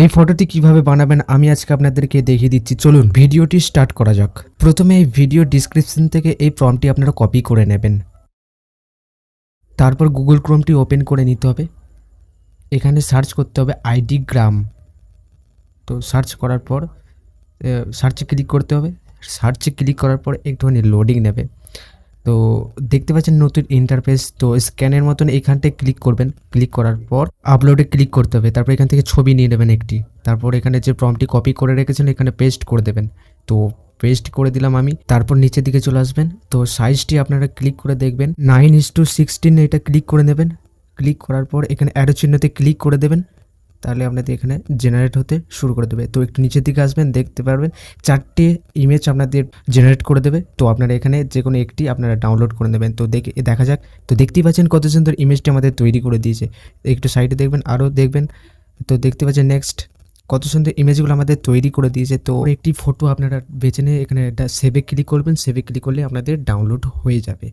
এই ফটোটি কিভাবে বানাবেন আমি আজকে আপনাদেরকে দেখিয়ে দিচ্ছি। চলুন ভিডিওটি স্টার্ট করা যাক। প্রথমে এই ভিডিও ডিসক্রিপশন থেকে এই প্রম্পটটি আপনারা কপি করে নেবেন। তারপর গুগল ক্রোমটি ওপেন করে নিতে হবে। এখানে সার্চ করতে হবে আইডি গ্রাম। তো সার্চ করার পর সার্চে ক্লিক করতে হবে। সার্চে ক্লিক করার পর একটুখানি লোডিং নেবে। তো দেখতে পাচ্ছেন নতুন ইন্টারফেস। তো স্ক্যানের মতন এখানটায় ক্লিক করবেন। ক্লিক করার পর আপলোডে ক্লিক করতে হবে। তারপর এখান থেকে ছবি নিয়ে নেবেন একটি। তারপর এখানে যে প্রম্পটটি কপি করে রেখেছেন এখানে পেস্ট করে দেবেন। তো পেস্ট করে দিলাম আমি। তারপর নিচের দিকে চলে আসবেন। তো সাইজটি আপনারা ক্লিক করে দেখবেন 9:16 এটা ক্লিক করে নেবেন। ক্লিক করার পর এখানে অ্যারো চিহ্নতে ক্লিক করে দেবেন। তাহলে আপনাদের এখানে জেনারেট হতে শুরু করে দেবে। তো একটু নিচের দিকে আসবেন, দেখতে পারবেন 4টে ইমেজ আপনাদের জেনারেট করে দেবে। তো আপনারা এখানে যে কোনো একটি আপনারা ডাউনলোড করে নেবেন। তো দেখা যাক। তো দেখতেই পাচ্ছেন কত সুন্দর ইমেজটি আমাদের তৈরি করে দিয়েছে। একটু সাইডে দেখবেন, আরও দেখবেন। তো দেখতে পাচ্ছেন নেক্সট কত সুন্দর ইমেজগুলো আমাদের তৈরি করে দিয়েছে। তো একটি ফটো আপনারা বেছে নিয়ে এখানে সেভে ক্লিক করবেন। সেভে ক্লিক করলে আপনাদের ডাউনলোড হয়ে যাবে।